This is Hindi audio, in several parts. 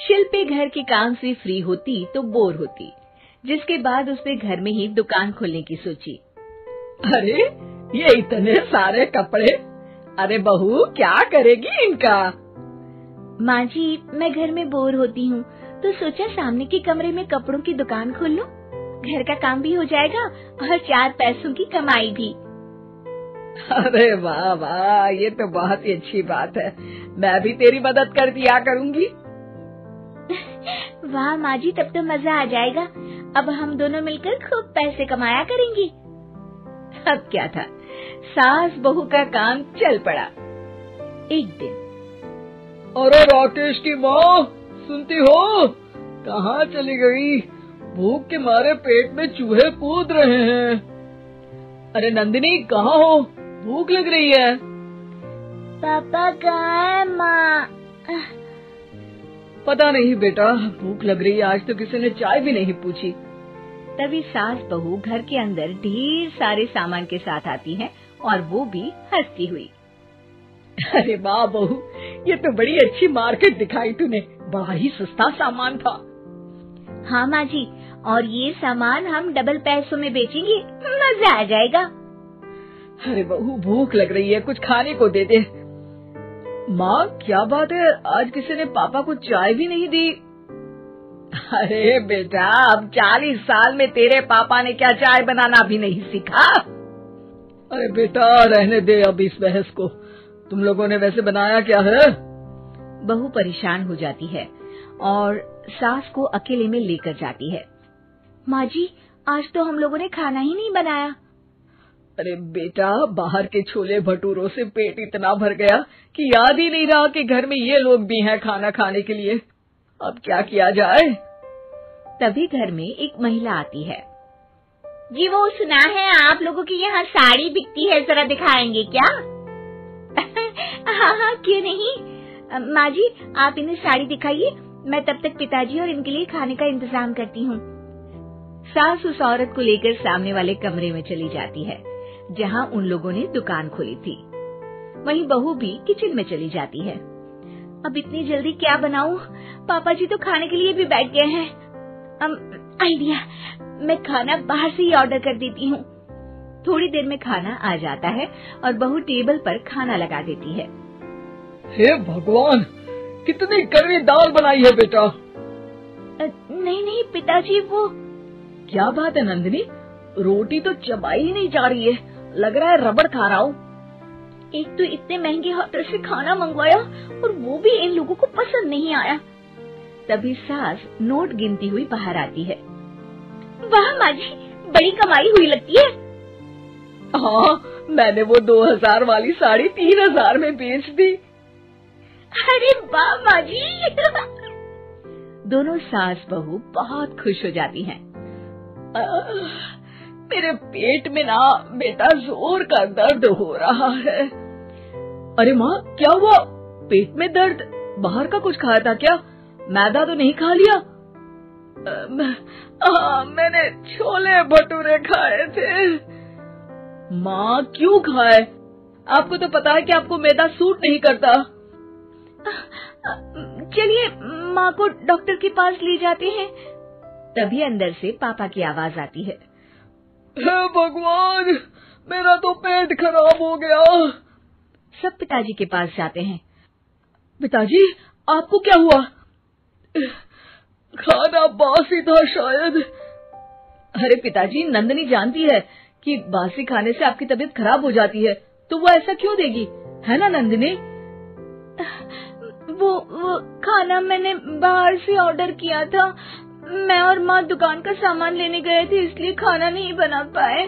शिल्पी घर के काम से फ्री होती तो बोर होती, जिसके बाद उसने घर में ही दुकान खोलने की सोची। अरे ये इतने सारे कपड़े, अरे बहू क्या करेगी इनका? माँ जी, मैं घर में बोर होती हूँ तो सोचा सामने के कमरे में कपड़ों की दुकान खोल लूं। घर का काम भी हो जाएगा और 4 पैसों की कमाई भी। अरे वाह वाह, ये तो बहुत ही अच्छी बात है। मैं भी तेरी मदद कर दिया करूंगी। वाह माँ जी, तब तो मजा आ जाएगा। अब हम दोनों मिलकर खूब पैसे कमाया करेंगे। अब क्या था, सास बहू का काम चल पड़ा। एक दिन, अरे राकेश की माँ, सुनती हो? कहाँ चली गई? भूख के मारे पेट में चूहे कूद रहे हैं। अरे नंदिनी, कहाँ हो? भूख लग रही है। पापा कहाँ है माँ? पता नहीं बेटा, भूख लग रही है। आज तो किसी ने चाय भी नहीं पूछी। तभी सास बहू घर के अंदर ढेर सारे सामान के साथ आती हैं और वो भी हंसती हुई। अरे वाह बहू, ये तो बड़ी अच्छी मार्केट दिखाई तूने। बड़ा ही सस्ता सामान था। हाँ माँ जी, और ये सामान हम डबल पैसों में बेचेंगे, मजा आ जाएगा। अरे बहू, भूख लग रही है, कुछ खाने को दे दे। माँ क्या बात है, आज किसी ने पापा को चाय भी नहीं दी? अरे बेटा, अब 40 साल में तेरे पापा ने क्या चाय बनाना भी नहीं सीखा? अरे बेटा रहने दे अब इस बहस को। तुम लोगों ने वैसे बनाया क्या है? बहू परेशान हो जाती है और सास को अकेले में लेकर जाती है। माँ जी, आज तो हम लोगों ने खाना ही नहीं बनाया। अरे बेटा, बाहर के छोले भटूरों से पेट इतना भर गया कि याद ही नहीं रहा कि घर में ये लोग भी हैं खाना खाने के लिए। अब क्या किया जाए? तभी घर में एक महिला आती है। जी, वो सुना है आप लोगों की यहाँ साड़ी बिकती है, जरा दिखाएंगे क्या? हाँ हाँ, क्यों नहीं। माँ जी, आप इन्हें साड़ी दिखाइए, मैं तब तक पिताजी और इनके लिए खाने का इंतजाम करती हूँ। सास उस औरत को लेकर सामने वाले कमरे में चली जाती है जहाँ उन लोगों ने दुकान खोली थी। वहीं बहू भी किचन में चली जाती है। अब इतनी जल्दी क्या बनाऊं? पापा जी तो खाने के लिए भी बैठ गए हैं। आइडिया, मैं खाना बाहर से ही ऑर्डर कर देती हूँ। थोड़ी देर में खाना आ जाता है और बहू टेबल पर खाना लगा देती है। हे भगवान, कितनी कड़वी दाल बनाई है बेटा। नहीं नहीं पिताजी, वो क्या बात है नंदिनी, रोटी तो चबाई ही नहीं जा रही है, लग रहा है रबड़ खा रहा हूँ। एक तो इतने महंगे होटल से खाना मंगवाया और वो भी इन लोगों को पसंद नहीं आया। तभी सास नोट गिनती हुई बाहर आती है। वाह माँ जी, बड़ी कमाई हुई लगती है। हाँ, मैंने वो 2000 वाली साड़ी 3000 में बेच दी। अरे वाह माँ जी। दोनों सास बहू बहुत खुश हो जाती हैं। मेरे पेट में ना बेटा जोर का दर्द हो रहा है। अरे माँ, क्या हुआ? पेट में दर्द? बाहर का कुछ खाया था क्या? मैदा तो नहीं खा लिया? मैंने छोले भटूरे खाए थे। माँ क्यों खाए? आपको तो पता है कि आपको मैदा सूट नहीं करता। चलिए माँ को डॉक्टर के पास ले जाते हैं। तभी अंदर से पापा की आवाज आती है। हे भगवान, मेरा तो पेट खराब हो गया। सब पिताजी के पास जाते हैं। पिताजी, आपको क्या हुआ? खाना बासी था शायद। अरे पिताजी, नंदिनी जानती है कि बासी खाने से आपकी तबीयत खराब हो जाती है, तो वो ऐसा क्यों देगी, है ना नंदिनी? वो खाना मैंने बाहर से ऑर्डर किया था। मैं और माँ दुकान का सामान लेने गए थे, इसलिए खाना नहीं बना पाए।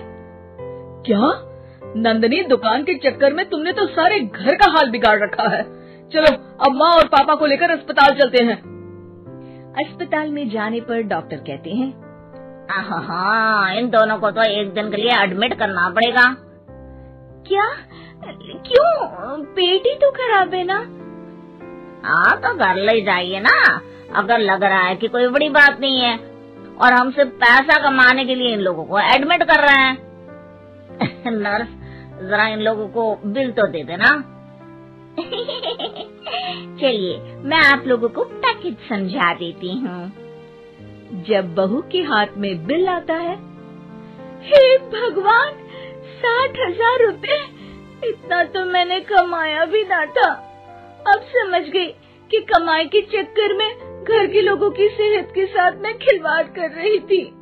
क्या नंदिनी, दुकान के चक्कर में तुमने तो सारे घर का हाल बिगाड़ रखा है। चलो अब माँ और पापा को लेकर अस्पताल चलते हैं। अस्पताल में जाने पर डॉक्टर कहते हैं, हाँ, इन दोनों को तो एक दिन के लिए एडमिट करना पड़ेगा। क्या? क्यों? पेट ही तो खराब है ना। हाँ, तो घर ले जाइए ना, अगर लग रहा है कि कोई बड़ी बात नहीं है और हम सिर्फ पैसा कमाने के लिए इन लोगों को एडमिट कर रहे हैं। नर्स, जरा इन लोगों को बिल तो दे देना। चलिए, मैं आप लोगों को पैक पैकेट समझा देती हूँ। जब बहू के हाथ में बिल आता है, हे भगवान, 60,000 रुपए! इतना तो मैंने कमाया भी ना था। अब समझ गई कि कमाई के चक्कर में घर के लोगों की सेहत के साथ मैं खिलवाड़ कर रही थी।